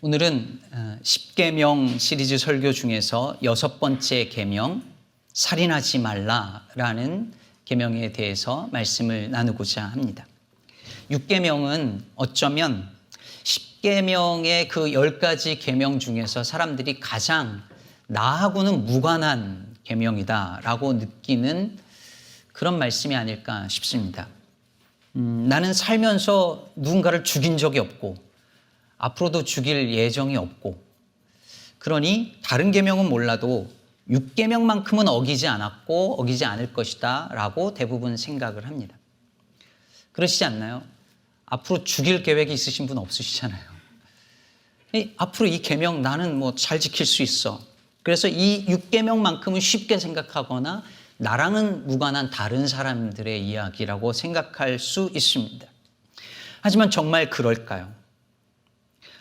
오늘은 10계명 시리즈 설교 중에서 6번째 계명, 살인하지 말라라는 계명에 대해서 말씀을 나누고자 합니다. 6계명은 어쩌면 10계명의 그 10가지 계명 중에서 사람들이 가장 나하고는 무관한 계명이다라고 느끼는 그런 말씀이 아닐까 싶습니다. 나는 살면서 누군가를 죽인 적이 없고 앞으로도 죽일 예정이 없고, 그러니 다른 계명은 몰라도 6계명만큼은 어기지 않았고 어기지 않을 것이다 라고 대부분 생각을 합니다. 그러시지 않나요? 앞으로 죽일 계획이 있으신 분 없으시잖아요. 앞으로 이 계명 나는 잘 지킬 수 있어. 그래서 이 6계명만큼은 쉽게 생각하거나 나랑은 무관한 다른 사람들의 이야기라고 생각할 수 있습니다. 하지만 정말 그럴까요?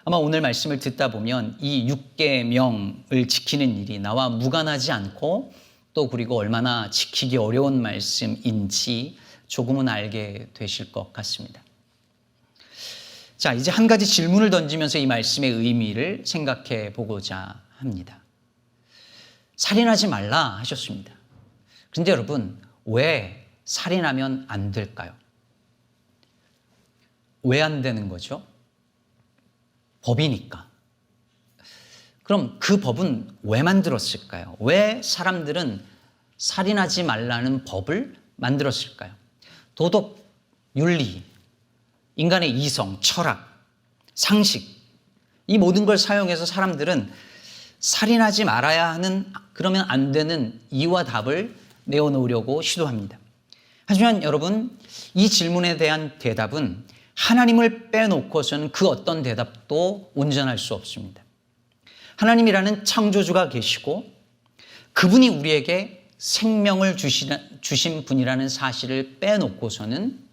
아마 오늘 말씀을 듣다 보면 이 6계명을 지키는 일이 나와 무관하지 않고 또 그리고 얼마나 지키기 어려운 말씀인지 조금은 알게 되실 것 같습니다. 자, 이제 한 가지 질문을 던지면서 이 말씀의 의미를 생각해 보고자 합니다. 살인하지 말라 하셨습니다. 그런데 여러분, 왜 살인하면 안 될까요? 왜 안 되는 거죠? 법이니까. 그럼 그 법은 왜 만들었을까요? 왜 사람들은 살인하지 말라는 법을 만들었을까요? 도덕, 윤리, 인간의 이성, 철학, 상식, 이 모든 걸 사용해서 사람들은 살인하지 말아야 하는, 그러면 안 되는 이유와 답을 내어놓으려고 시도합니다. 하지만 여러분, 이 질문에 대한 대답은 하나님을 빼놓고서는 그 어떤 대답도 온전할 수 없습니다. 하나님이라는 창조주가 계시고 그분이 우리에게 생명을 주신 분이라는 사실을 빼놓고서는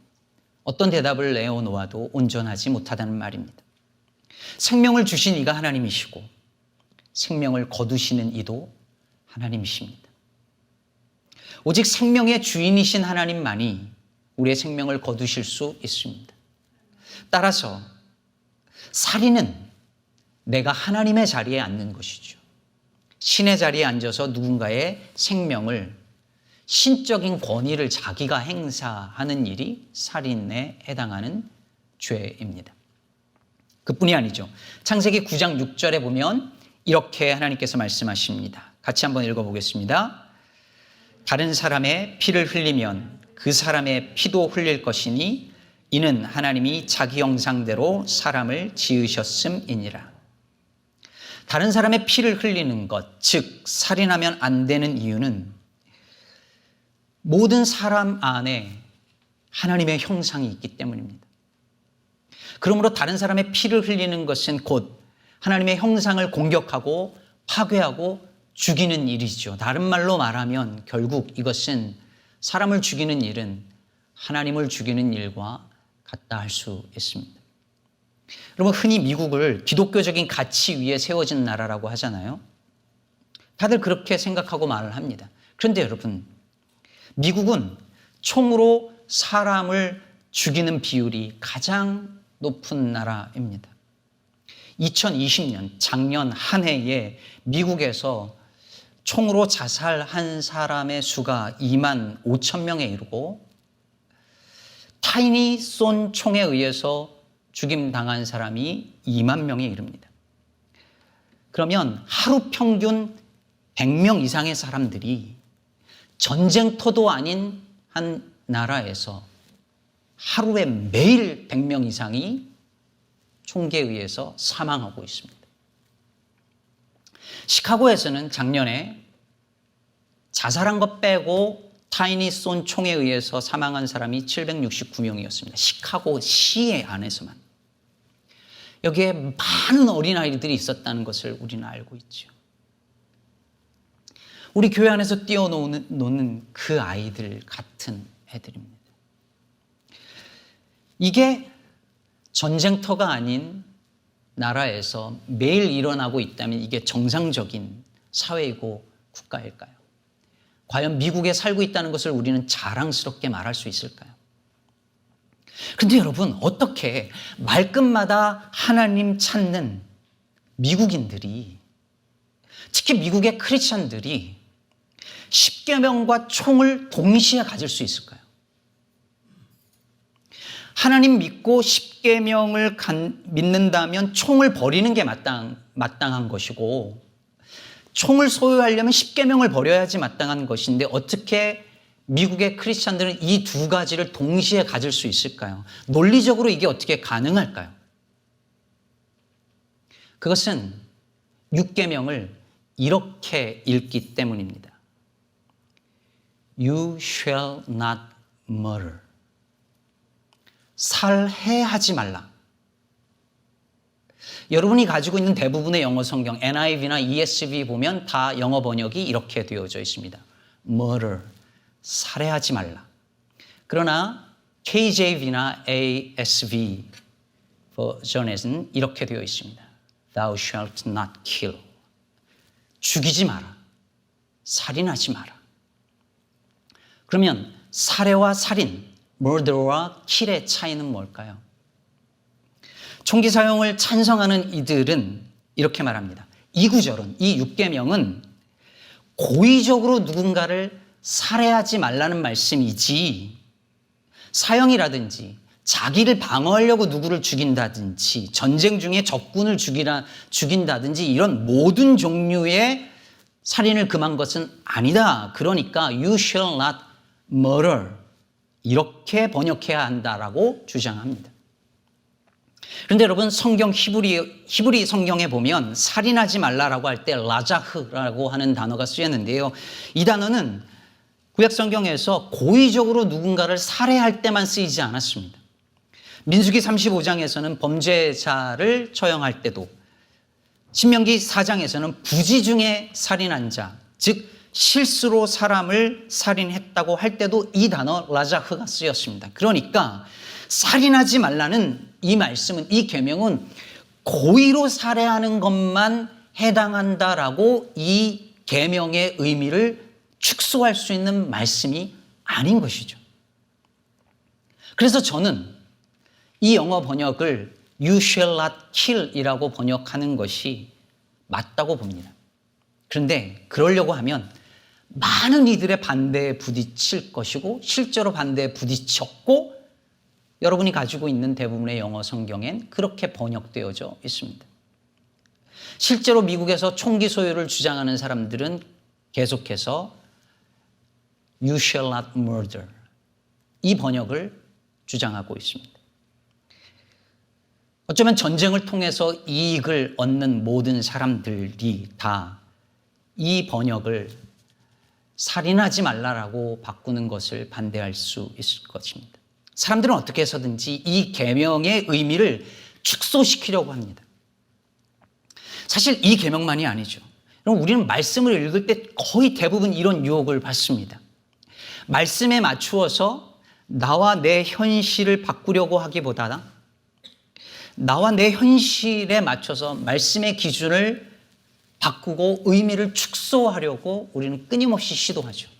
어떤 대답을 내어놓아도 온전하지 못하다는 말입니다. 생명을 주신 이가 하나님이시고 생명을 거두시는 이도 하나님이십니다. 오직 생명의 주인이신 하나님만이 우리의 생명을 거두실 수 있습니다. 따라서 살인은 내가 하나님의 자리에 앉는 것이죠. 신의 자리에 앉아서 누군가의 생명을, 신적인 권위를 자기가 행사하는 일이 살인에 해당하는 죄입니다. 그뿐이 아니죠. 창세기 9장 6절에 보면 이렇게 하나님께서 말씀하십니다. 같이 한번 읽어보겠습니다. 다른 사람의 피를 흘리면 그 사람의 피도 흘릴 것이니 이는 하나님이 자기 형상대로 사람을 지으셨음이니라. 다른 사람의 피를 흘리는 것, 즉 살인하면 안 되는 이유는 모든 사람 안에 하나님의 형상이 있기 때문입니다. 그러므로 다른 사람의 피를 흘리는 것은 곧 하나님의 형상을 공격하고 파괴하고 죽이는 일이죠. 다른 말로 말하면 결국 이것은 사람을 죽이는 일은 하나님을 죽이는 일과 같다 할 수 있습니다. 여러분, 흔히 미국을 기독교적인 가치 위에 세워진 나라라고 하잖아요. 다들 그렇게 생각하고 말을 합니다. 그런데 여러분, 미국은 총으로 사람을 죽이는 비율이 가장 높은 나라입니다. 2020년 작년 한 해에 미국에서 총으로 자살한 사람의 수가 2만 5천 명에 이르고 타인이 쏜 총에 의해서 죽임당한 사람이 2만 명에 이릅니다. 그러면 하루 평균 100명 이상의 사람들이 전쟁터도 아닌 한 나라에서 하루에 매일 100명 이상이 총기에 의해서 사망하고 있습니다. 시카고에서는 작년에 자살한 것 빼고 타인이 쏜 총에 의해서 사망한 사람이 769명이었습니다. 시카고 시의 안에서만. 여기에 많은 어린아이들이 있었다는 것을 우리는 알고 있죠. 우리 교회 안에서 뛰어노는 그 아이들 같은 애들입니다. 이게 전쟁터가 아닌 나라에서 매일 일어나고 있다면 이게 정상적인 사회이고 국가일까요? 과연 미국에 살고 있다는 것을 우리는 자랑스럽게 말할 수 있을까요? 그런데 여러분, 어떻게 말끝마다 하나님 찾는 미국인들이, 특히 미국의 크리스천들이 십계명과 총을 동시에 가질 수 있을까요? 하나님 믿고 십계명을 믿는다면 총을 버리는 게 마땅한 것이고, 총을 소유하려면 십계명을 버려야지 마땅한 것인데 어떻게 미국의 크리스천들은 이 두 가지를 동시에 가질 수 있을까요? 논리적으로 이게 어떻게 가능할까요? 그것은 육계명을 이렇게 읽기 때문입니다. You shall not murder. 살해하지 말라. 여러분이 가지고 있는 대부분의 영어 성경, NIV나 ESV 보면 다 영어 번역이 이렇게 되어져 있습니다. murder, 살해하지 말라. 그러나 KJV나 ASV 버전에서는 이렇게 되어 있습니다. Thou shalt not kill. 죽이지 마라. 살인하지 마라. 그러면 살해와 살인, murder와 kill의 차이는 뭘까요? 총기 사용을 찬성하는 이들은 이렇게 말합니다. 이 구절은, 이 육계명은 고의적으로 누군가를 살해하지 말라는 말씀이지, 사형이라든지 자기를 방어하려고 누구를 죽인다든지 전쟁 중에 적군을 죽인다든지 이런 모든 종류의 살인을 금한 것은 아니다. 그러니까 you shall not murder 이렇게 번역해야 한다라고 주장합니다. 그런데 여러분, 성경 히브리 성경에 보면 살인하지 말라라고 할 때 라자흐라고 하는 단어가 쓰였는데요. 이 단어는 구약 성경에서 고의적으로 누군가를 살해할 때만 쓰이지 않았습니다. 민수기 35장에서는 범죄자를 처형할 때도, 신명기 4장에서는 부지 중에 살인한 자, 즉 실수로 사람을 살인했다고 할 때도 이 단어 라자흐가 쓰였습니다. 그러니까 살인하지 말라는 이 말씀은, 이 계명은 고의로 살해하는 것만 해당한다라고 이 계명의 의미를 축소할 수 있는 말씀이 아닌 것이죠. 그래서 저는 이 영어 번역을 You shall not kill 이라고 번역하는 것이 맞다고 봅니다. 그런데 그러려고 하면 많은 이들의 반대에 부딪힐 것이고, 실제로 반대에 부딪혔고, 여러분이 가지고 있는 대부분의 영어 성경엔 그렇게 번역되어져 있습니다. 실제로 미국에서 총기 소유를 주장하는 사람들은 계속해서 You shall not murder 이 번역을 주장하고 있습니다. 어쩌면 전쟁을 통해서 이익을 얻는 모든 사람들이 다 이 번역을 살인하지 말라라고 바꾸는 것을 반대할 수 있을 것입니다. 사람들은 어떻게 해서든지 이 계명의 의미를 축소시키려고 합니다. 사실 이 계명만이 아니죠. 여러분, 우리는 말씀을 읽을 때 거의 대부분 이런 유혹을 받습니다. 말씀에 맞추어서 나와 내 현실을 바꾸려고 하기보다 나와 내 현실에 맞춰서 말씀의 기준을 바꾸고 의미를 축소하려고 우리는 끊임없이 시도하죠.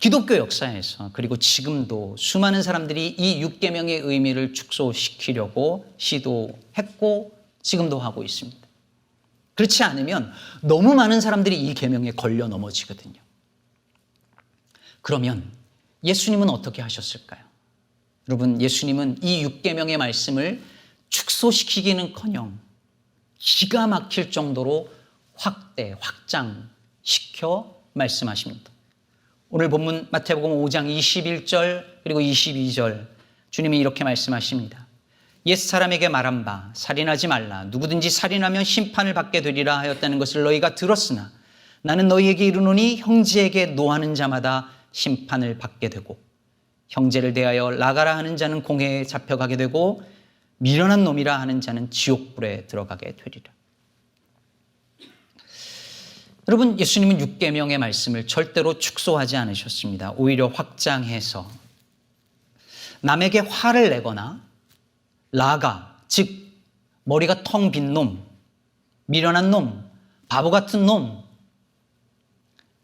기독교 역사에서, 그리고 지금도 수많은 사람들이 이 육계명의 의미를 축소시키려고 시도했고 지금도 하고 있습니다. 그렇지 않으면 너무 많은 사람들이 이 계명에 걸려 넘어지거든요. 그러면 예수님은 어떻게 하셨을까요? 여러분, 예수님은 이 육계명의 말씀을 축소시키기는커녕 기가 막힐 정도로 확장시켜 말씀하십니다. 오늘 본문 마태복음 5장 21절 그리고 22절 주님이 이렇게 말씀하십니다. 옛사람에게 말한 바 살인하지 말라. 누구든지 살인하면 심판을 받게 되리라 하였다는 것을 너희가 들었으나 나는 너희에게 이르노니 형제에게 노하는 자마다 심판을 받게 되고 형제를 대하여 나가라 하는 자는 공회에 잡혀가게 되고 미련한 놈이라 하는 자는 지옥불에 들어가게 되리라. 여러분, 예수님은 육계명의 말씀을 절대로 축소하지 않으셨습니다. 오히려 확장해서 남에게 화를 내거나 라가, 즉 머리가 텅 빈 놈, 미련한 놈, 바보 같은 놈,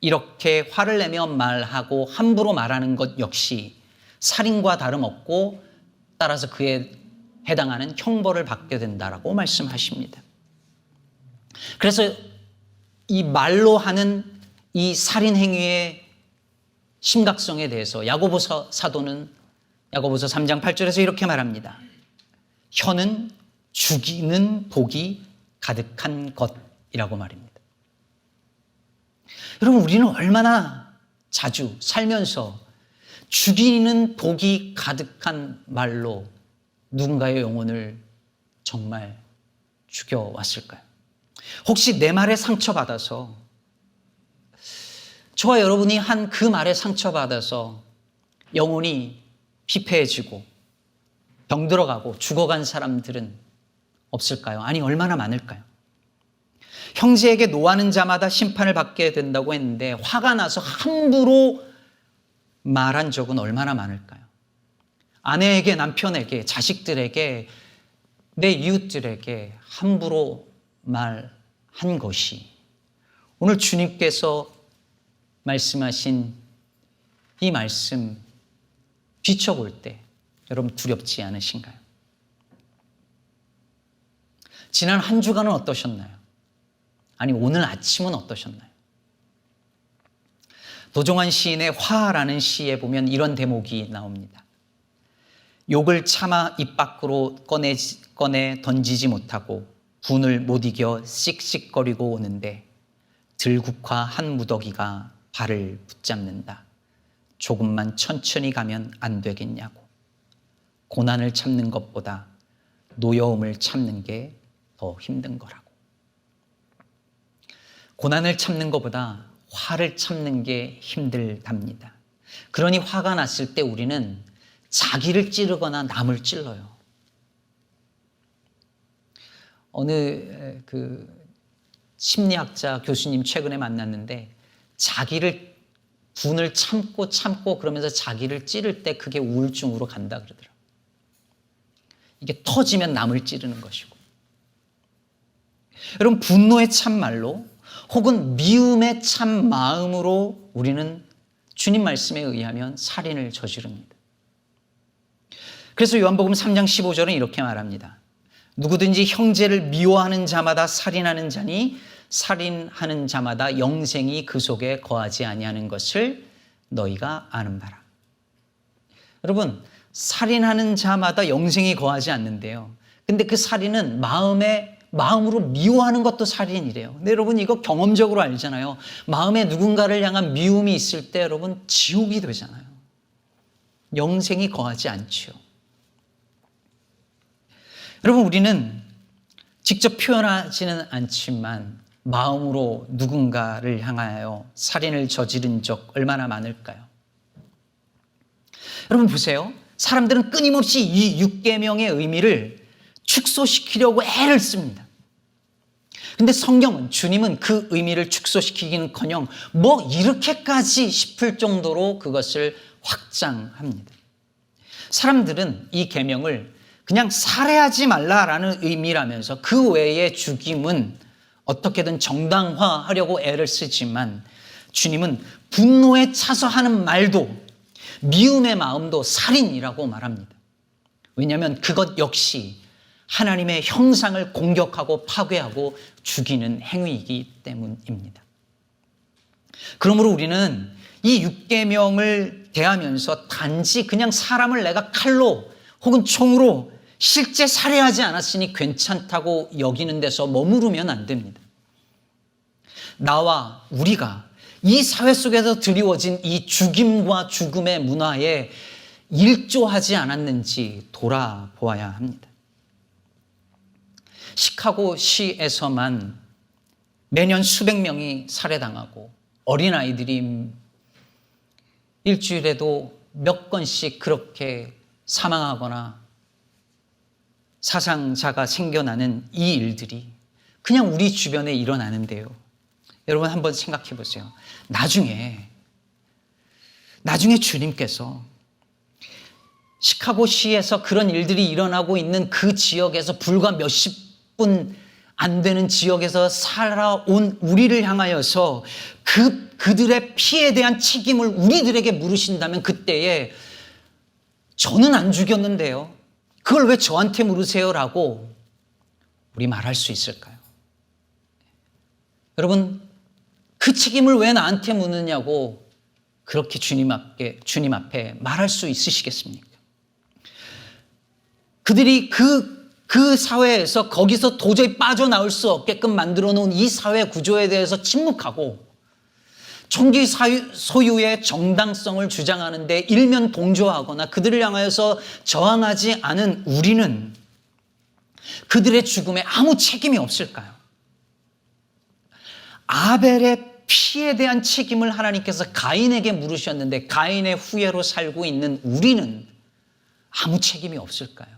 이렇게 화를 내며 말하고 함부로 말하는 것 역시 살인과 다름없고 따라서 그에 해당하는 형벌을 받게 된다라고 말씀하십니다. 그래서 이 말로 하는 이 살인 행위의 심각성에 대해서 야고보서 사도는 야고보서 3장 8절에서 이렇게 말합니다. 혀는 죽이는 복이 가득한 것이라고 말입니다. 여러분, 우리는 얼마나 자주 살면서 죽이는 복이 가득한 말로 누군가의 영혼을 정말 죽여왔을까요? 혹시 내 말에 상처받아서, 저와 여러분이 한 그 말에 상처받아서 영혼이 피폐해지고 병들어가고 죽어간 사람들은 없을까요? 아니, 얼마나 많을까요? 형제에게 노하는 자마다 심판을 받게 된다고 했는데 화가 나서 함부로 말한 적은 얼마나 많을까요? 아내에게, 남편에게, 자식들에게, 내 이웃들에게 함부로 말한 것이 오늘 주님께서 말씀하신 이 말씀 비춰볼 때 여러분 두렵지 않으신가요? 지난 한 주간은 어떠셨나요? 아니, 오늘 아침은 어떠셨나요? 도종환 시인의 화라는 시에 보면 이런 대목이 나옵니다. 욕을 참아 입 밖으로 꺼내 던지지 못하고 분을 못 이겨 씩씩거리고 오는데 들국화 한 무더기가 발을 붙잡는다. 조금만 천천히 가면 안 되겠냐고. 고난을 참는 것보다 노여움을 참는 게 더 힘든 거라고. 고난을 참는 것보다 화를 참는 게 힘들답니다. 그러니 화가 났을 때 우리는 자기를 찌르거나 남을 찔러요. 어느 심리학자 교수님 최근에 만났는데 자기를 분을 참고 그러면서 자기를 찌를 때 그게 우울증으로 간다 그러더라고요. 이게 터지면 남을 찌르는 것이고. 여러분, 분노의 참말로 혹은 미움의 참 마음으로 우리는 주님 말씀에 의하면 살인을 저지릅니다. 그래서 요한복음 3장 15절은 이렇게 말합니다. 누구든지 형제를 미워하는 자마다 살인하는 자니 살인하는 자마다 영생이 그 속에 거하지 아니하는 것을 너희가 아는 바라. 여러분, 살인하는 자마다 영생이 거하지 않는데요. 근데 그 살인은 마음으로 미워하는 것도 살인이래요. 근데 여러분, 이거 경험적으로 알잖아요. 마음에 누군가를 향한 미움이 있을 때 여러분 지옥이 되잖아요. 영생이 거하지 않죠. 여러분, 우리는 직접 표현하지는 않지만 마음으로 누군가를 향하여 살인을 저지른 적 얼마나 많을까요? 여러분 보세요. 사람들은 끊임없이 이 6계명의 의미를 축소시키려고 애를 씁니다. 근데 성경은, 주님은 그 의미를 축소시키기는커녕 뭐 이렇게까지 싶을 정도로 그것을 확장합니다. 사람들은 이 계명을 그냥 살해하지 말라라는 의미라면서 그 외의 죽임은 어떻게든 정당화하려고 애를 쓰지만 주님은 분노에 차서 하는 말도 미움의 마음도 살인이라고 말합니다. 왜냐하면 그것 역시 하나님의 형상을 공격하고 파괴하고 죽이는 행위이기 때문입니다. 그러므로 우리는 이 6계명을 대하면서 단지 그냥 사람을 내가 칼로 혹은 총으로 실제 살해하지 않았으니 괜찮다고 여기는 데서 머무르면 안 됩니다. 나와 우리가 이 사회 속에서 드리워진 이 죽임과 죽음의 문화에 일조하지 않았는지 돌아보아야 합니다. 시카고시에서만 매년 수백 명이 살해당하고 어린아이들이 일주일에도 몇 건씩 그렇게 사망하거나 사상자가 생겨나는 이 일들이 그냥 우리 주변에 일어나는데요. 여러분 한번 생각해 보세요. 나중에 주님께서 시카고시에서 그런 일들이 일어나고 있는 그 지역에서 불과 몇십 분 안 되는 지역에서 살아온 우리를 향하여서 그들의 피해에 대한 책임을 우리들에게 물으신다면 그때에 저는 안 죽였는데요. 그걸 왜 저한테 물으세요라고 우리 말할 수 있을까요? 여러분, 그 책임을 왜 나한테 묻느냐고 그렇게 주님 앞에 말할 수 있으시겠습니까? 그들이 그 사회에서 거기서 도저히 빠져나올 수 없게끔 만들어 놓은 이 사회 구조에 대해서 침묵하고 총기 소유의 정당성을 주장하는데 일면 동조하거나 그들을 향하여서 저항하지 않은 우리는 그들의 죽음에 아무 책임이 없을까요? 아벨의 피에 대한 책임을 하나님께서 가인에게 물으셨는데 가인의 후예로 살고 있는 우리는 아무 책임이 없을까요?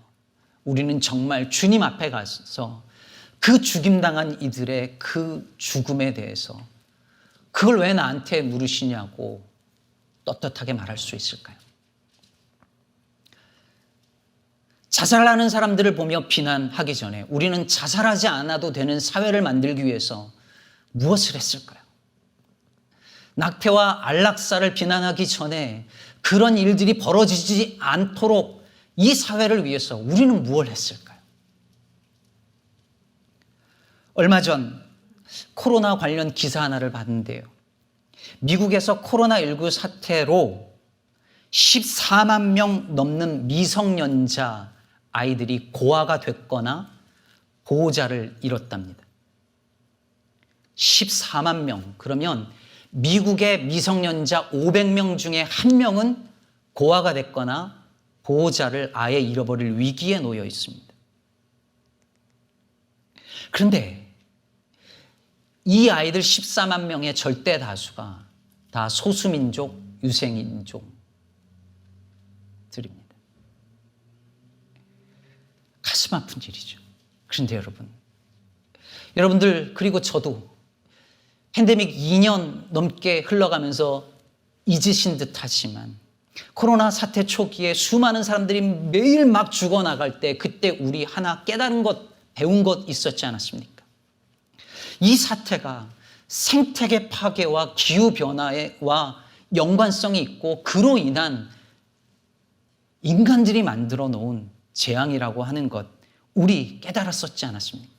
우리는 정말 주님 앞에 가서 그 죽임당한 이들의 그 죽음에 대해서 그걸 왜 나한테 물으시냐고 떳떳하게 말할 수 있을까요? 자살하는 사람들을 보며 비난하기 전에 우리는 자살하지 않아도 되는 사회를 만들기 위해서 무엇을 했을까요? 낙태와 안락사를 비난하기 전에 그런 일들이 벌어지지 않도록 이 사회를 위해서 우리는 무엇을 했을까요? 얼마 전 코로나 관련 기사 하나를 봤는데요. 미국에서 코로나19 사태로 14만 명 넘는 미성년자 아이들이 고아가 됐거나 보호자를 잃었답니다. 14만 명. 그러면 미국의 미성년자 500명 중에 1명은 고아가 됐거나 보호자를 아예 잃어버릴 위기에 놓여 있습니다. 그런데 이 아이들 14만 명의 절대 다수가 다 소수민족, 유색인종들입니다. 가슴 아픈 일이죠. 그런데 여러분들 그리고 저도 팬데믹 2년 넘게 흘러가면서 잊으신 듯 하지만 코로나 사태 초기에 수많은 사람들이 매일 막 죽어나갈 때 그때 우리 하나 깨달은 것, 배운 것 있었지 않았습니까? 이 사태가 생태계 파괴와 기후변화와 연관성이 있고 그로 인한 인간들이 만들어 놓은 재앙이라고 하는 것 우리 깨달았었지 않았습니까?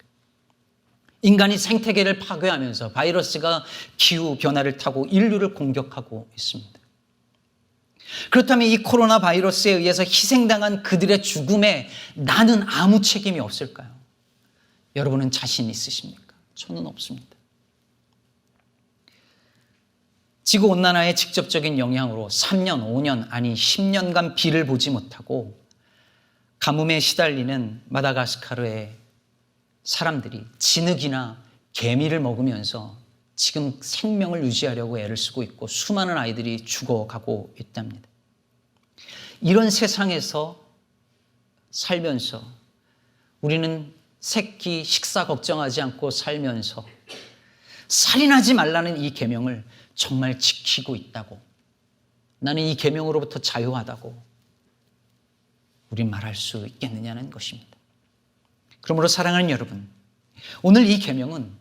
인간이 생태계를 파괴하면서 바이러스가 기후변화를 타고 인류를 공격하고 있습니다. 그렇다면 이 코로나 바이러스에 의해서 희생당한 그들의 죽음에 나는 아무 책임이 없을까요? 여러분은 자신 있으십니까? 저는 없습니다. 지구온난화의 직접적인 영향으로 3년, 5년, 아니 10년간 비를 보지 못하고 가뭄에 시달리는 마다가스카르의 사람들이 진흙이나 개미를 먹으면서 지금 생명을 유지하려고 애를 쓰고 있고 수많은 아이들이 죽어가고 있답니다. 이런 세상에서 살면서 우리는 새끼 식사 걱정하지 않고 살면서 살인하지 말라는 이 계명을 정말 지키고 있다고, 나는 이 계명으로부터 자유하다고 우린 말할 수 있겠느냐는 것입니다. 그러므로 사랑하는 여러분, 오늘 이 계명은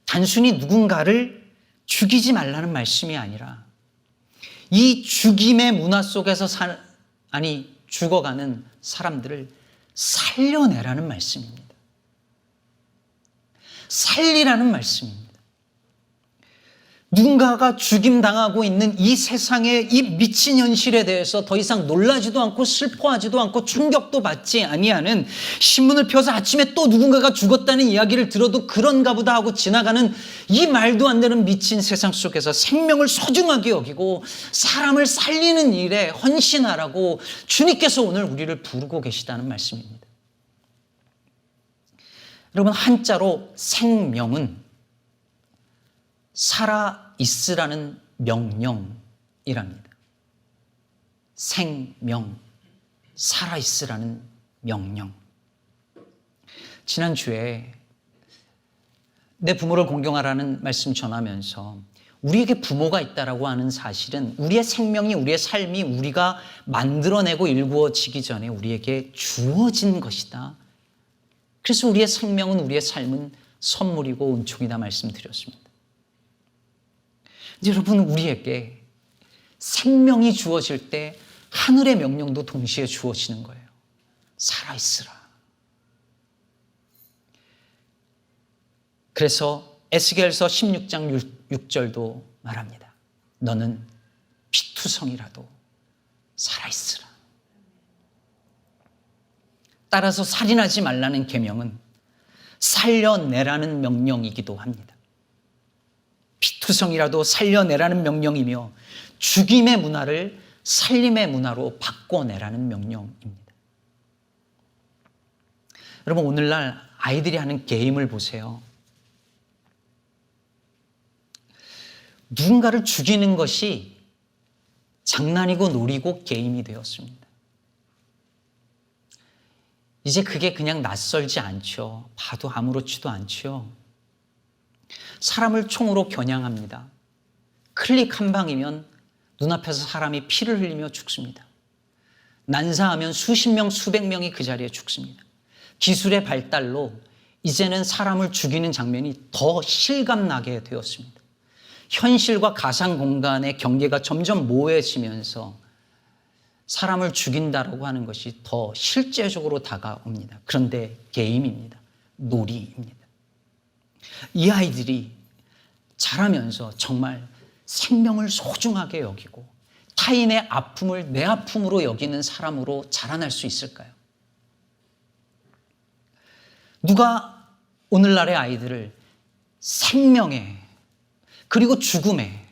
단순히 누군가를 죽이지 말라는 말씀이 아니라 이 죽임의 문화 속에서 죽어가는 사람들을 살려내라는 말씀입니다. 살리라는 말씀입니다. 누군가가 죽임당하고 있는 이 세상의 이 미친 현실에 대해서 더 이상 놀라지도 않고 슬퍼하지도 않고 충격도 받지 아니하는, 신문을 펴서 아침에 또 누군가가 죽었다는 이야기를 들어도 그런가 보다 하고 지나가는 이 말도 안 되는 미친 세상 속에서 생명을 소중하게 여기고 사람을 살리는 일에 헌신하라고 주님께서 오늘 우리를 부르고 계시다는 말씀입니다. 여러분, 한자로 생명은 살아있으라는 명령이랍니다. 생명, 살아있으라는 명령. 지난주에 내 부모를 공경하라는 말씀 전하면서 우리에게 부모가 있다라고 하는 사실은 우리의 생명이, 우리의 삶이 우리가 만들어내고 일구어지기 전에 우리에게 주어진 것이다. 그래서 우리의 생명은, 우리의 삶은 선물이고 은총이다 말씀드렸습니다. 여러분, 우리에게 생명이 주어질 때 하늘의 명령도 동시에 주어지는 거예요. 살아있으라. 그래서 에스겔서 16장 6절도 말합니다. 너는 피투성이라도 살아있으라. 따라서 살인하지 말라는 계명은 살려내라는 명령이기도 합니다. 피투성이라도 살려내라는 명령이며 죽임의 문화를 살림의 문화로 바꿔내라는 명령입니다. 여러분, 오늘날 아이들이 하는 게임을 보세요. 누군가를 죽이는 것이 장난이고 놀이고 게임이 되었습니다. 이제 그게 그냥 낯설지 않죠. 봐도 아무렇지도 않죠. 사람을 총으로 겨냥합니다. 클릭 한 방이면 눈앞에서 사람이 피를 흘리며 죽습니다. 난사하면 수십 명, 수백 명이 그 자리에 죽습니다. 기술의 발달로 이제는 사람을 죽이는 장면이 더 실감나게 되었습니다. 현실과 가상 공간의 경계가 점점 모호해지면서 사람을 죽인다라고 하는 것이 더 실제적으로 다가옵니다. 그런데 게임입니다. 놀이입니다. 이 아이들이 자라면서 정말 생명을 소중하게 여기고 타인의 아픔을 내 아픔으로 여기는 사람으로 자라날 수 있을까요? 누가 오늘날의 아이들을 생명에 그리고 죽음에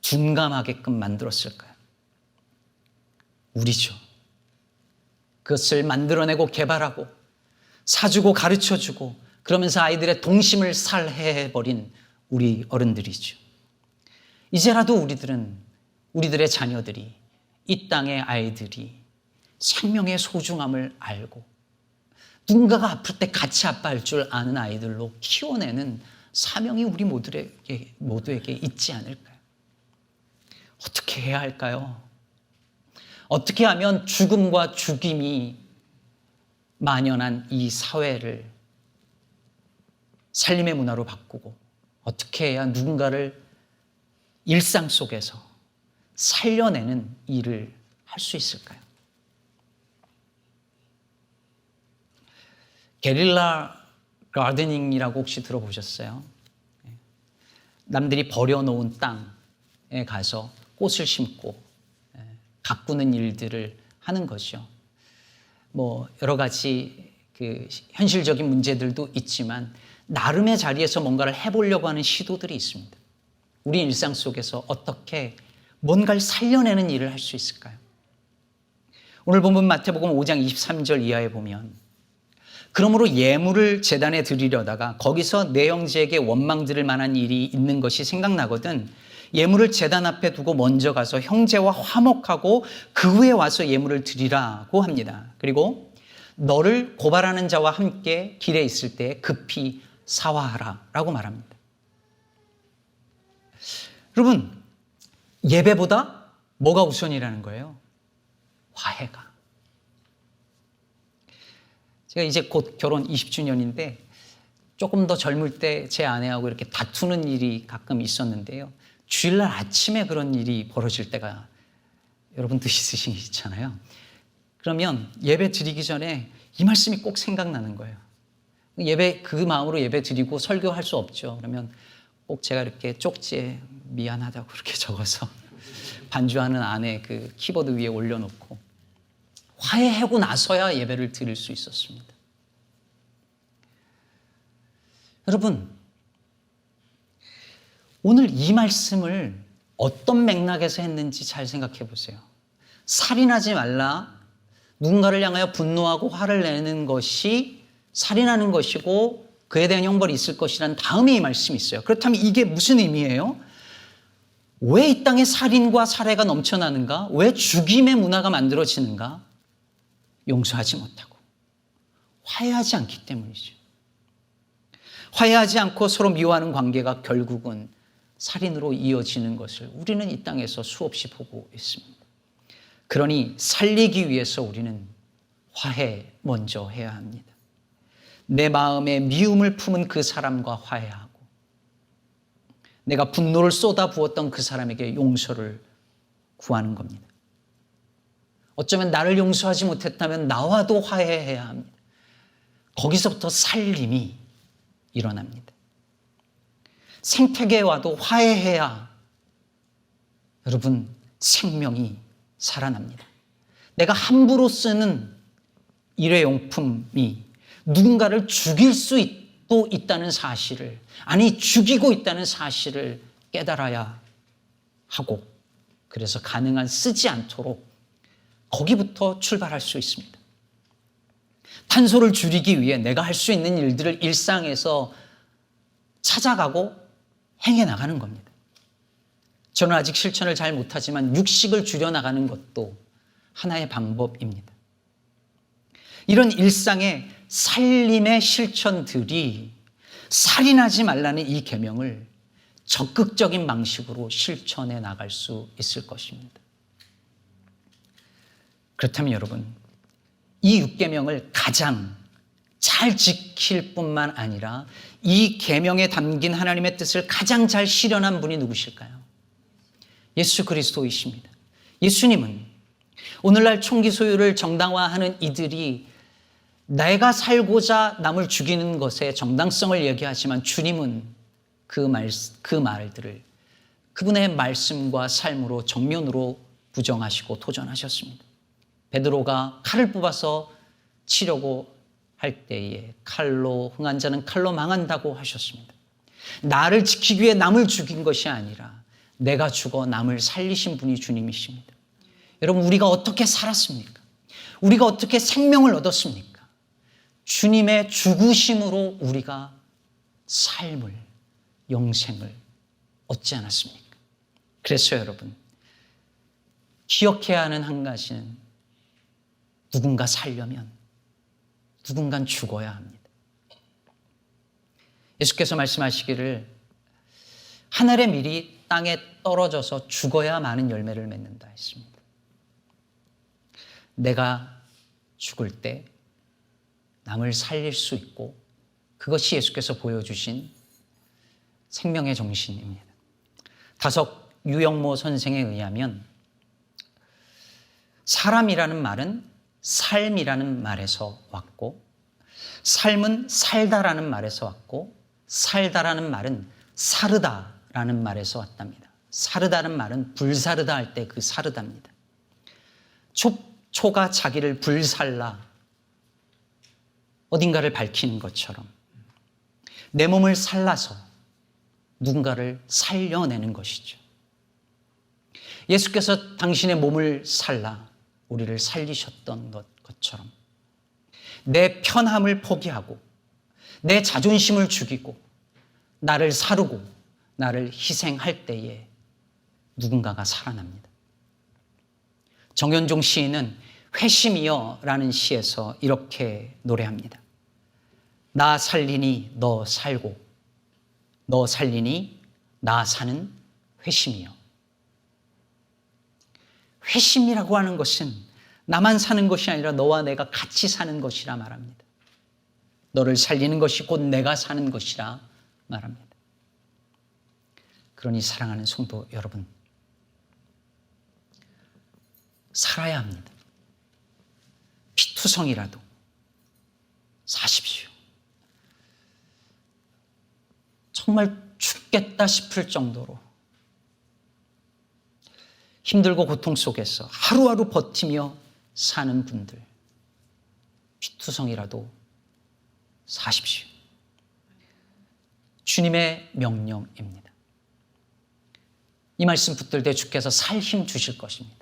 둔감하게끔 만들었을까요? 우리죠. 그것을 만들어내고 개발하고 사주고 가르쳐주고 그러면서 아이들의 동심을 살해해버린 우리 어른들이죠. 이제라도 우리들의 자녀들이, 이 땅의 아이들이 생명의 소중함을 알고 누군가가 아플 때 같이 아파할 줄 아는 아이들로 키워내는 사명이 우리 모두에게 있지 않을까요? 어떻게 해야 할까요? 어떻게 하면 죽음과 죽임이 만연한 이 사회를 살림의 문화로 바꾸고 어떻게 해야 누군가를 일상 속에서 살려내는 일을 할 수 있을까요? 게릴라 가드닝이라고 혹시 들어보셨어요? 남들이 버려놓은 땅에 가서 꽃을 심고 가꾸는 일들을 하는 것이요. 여러 가지 현실적인 문제들도 있지만 나름의 자리에서 뭔가를 해보려고 하는 시도들이 있습니다. 우리 일상 속에서 어떻게 뭔가를 살려내는 일을 할 수 있을까요? 오늘 본문 마태복음 5장 23절 이하에 보면 그러므로 예물을 제단에 드리려다가 거기서 내 형제에게 원망 들을 만한 일이 있는 것이 생각나거든 예물을 제단 앞에 두고 먼저 가서 형제와 화목하고 그 후에 와서 예물을 드리라고 합니다. 그리고 너를 고발하는 자와 함께 길에 있을 때 급히 사화하라 라고 말합니다. 여러분, 예배보다 뭐가 우선이라는 거예요? 화해가. 제가 이제 곧 결혼 20주년인데 조금 더 젊을 때 제 아내하고 이렇게 다투는 일이 가끔 있었는데요. 주일날 아침에 그런 일이 벌어질 때가 여러분도 있으시잖아요. 그러면 예배 드리기 전에 이 말씀이 꼭 생각나는 거예요. 그 마음으로 예배 드리고 설교할 수 없죠. 그러면 꼭 제가 이렇게 쪽지에 미안하다고 그렇게 적어서 반주하는 아내 그 키보드 위에 올려놓고 화해하고 나서야 예배를 드릴 수 있었습니다. 여러분, 오늘 이 말씀을 어떤 맥락에서 했는지 잘 생각해 보세요. 살인하지 말라. 누군가를 향하여 분노하고 화를 내는 것이 살인하는 것이고 그에 대한 형벌이 있을 것이라는 다음에 이 말씀이 있어요. 그렇다면 이게 무슨 의미예요? 왜 이 땅에 살인과 살해가 넘쳐나는가? 왜 죽임의 문화가 만들어지는가? 용서하지 못하고 화해하지 않기 때문이죠. 화해하지 않고 서로 미워하는 관계가 결국은 살인으로 이어지는 것을 우리는 이 땅에서 수없이 보고 있습니다. 그러니 살리기 위해서 우리는 화해 먼저 해야 합니다. 내 마음에 미움을 품은 그 사람과 화해하고 내가 분노를 쏟아부었던 그 사람에게 용서를 구하는 겁니다. 어쩌면 나를 용서하지 못했다면 나와도 화해해야 합니다. 거기서부터 살림이 일어납니다. 생태계와도 화해해야 여러분 생명이 살아납니다. 내가 함부로 쓰는 일회용품이 누군가를 죽일 수도 있다는 사실을, 아니 죽이고 있다는 사실을 깨달아야 하고, 그래서 가능한 쓰지 않도록 거기부터 출발할 수 있습니다. 탄소를 줄이기 위해 내가 할 수 있는 일들을 일상에서 찾아가고 행해 나가는 겁니다. 저는 아직 실천을 잘 못하지만 육식을 줄여나가는 것도 하나의 방법입니다. 이런 일상의 살림의 실천들이 살인하지 말라는 이 계명을 적극적인 방식으로 실천해 나갈 수 있을 것입니다. 그렇다면 여러분, 이 6계명을 가장 잘 지킬 뿐만 아니라 이 계명에 담긴 하나님의 뜻을 가장 잘 실현한 분이 누구실까요? 예수 그리스도이십니다. 예수님은 오늘날 총기 소유를 정당화하는 이들이 내가 살고자 남을 죽이는 것의 정당성을 얘기하지만, 주님은 그 말들을 그분의 말씀과 삶으로 정면으로 부정하시고 도전하셨습니다. 베드로가 칼을 뽑아서 치려고 할 때에 칼로 흥한 자는 칼로 망한다고 하셨습니다. 나를 지키기 위해 남을 죽인 것이 아니라 내가 죽어 남을 살리신 분이 주님이십니다. 여러분, 우리가 어떻게 살았습니까? 우리가 어떻게 생명을 얻었습니까? 주님의 죽으심으로 우리가 삶을, 영생을 얻지 않았습니까? 그래서 여러분, 기억해야 하는 한 가지는 누군가 살려면 누군간 죽어야 합니다. 예수께서 말씀하시기를 하늘의 밀이 땅에 떨어져서 죽어야 많은 열매를 맺는다 했습니다. 내가 죽을 때 남을 살릴 수 있고, 그것이 예수께서 보여주신 생명의 정신입니다. 다석 유영모 선생에 의하면 사람이라는 말은 삶이라는 말에서 왔고, 삶은 살다라는 말에서 왔고, 살다라는 말은 사르다라는 말에서 왔답니다. 사르다는 말은 불사르다 할 때 그 사르다입니다. 초가 자기를 불살라 어딘가를 밝히는 것처럼 내 몸을 살라서 누군가를 살려내는 것이죠. 예수께서 당신의 몸을 살라 우리를 살리셨던 것처럼 내 편함을 포기하고 내 자존심을 죽이고 나를 사르고 나를 희생할 때에 누군가가 살아납니다. 정현종 시인은 회심이여 라는 시에서 이렇게 노래합니다. 나 살리니 너 살고 너 살리니 나 사는 회심이여. 회심이라고 하는 것은 나만 사는 것이 아니라 너와 내가 같이 사는 것이라 말합니다. 너를 살리는 것이 곧 내가 사는 것이라 말합니다. 그러니 사랑하는 성도 여러분, 살아야 합니다. 피투성이라도 사십시오. 정말 죽겠다 싶을 정도로 힘들고 고통 속에서 하루하루 버티며 사는 분들, 피투성이라도 사십시오. 주님의 명령입니다. 이 말씀 붙들 때 주께서 살 힘 주실 것입니다.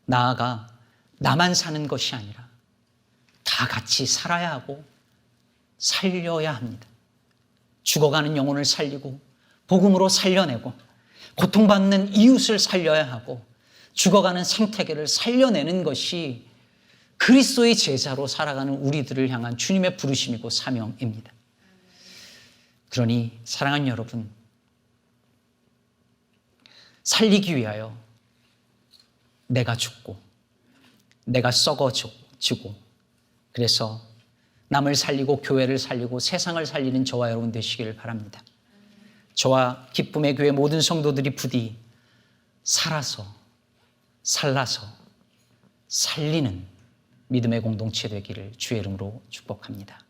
나아가 나만 사는 것이 아니라 다 같이 살아야 하고 살려야 합니다. 죽어가는 영혼을 살리고 복음으로 살려내고 고통받는 이웃을 살려야 하고 죽어가는 생태계를 살려내는 것이 그리스도의 제자로 살아가는 우리들을 향한 주님의 부르심이고 사명입니다. 그러니 사랑하는 여러분, 살리기 위하여 내가 죽고 내가 썩어지고 그래서 남을 살리고 교회를 살리고 세상을 살리는 저와 여러분 되시기를 바랍니다. 저와 기쁨의 교회 모든 성도들이 부디 살아서 살리는 믿음의 공동체 되기를 주의 이름으로 축복합니다.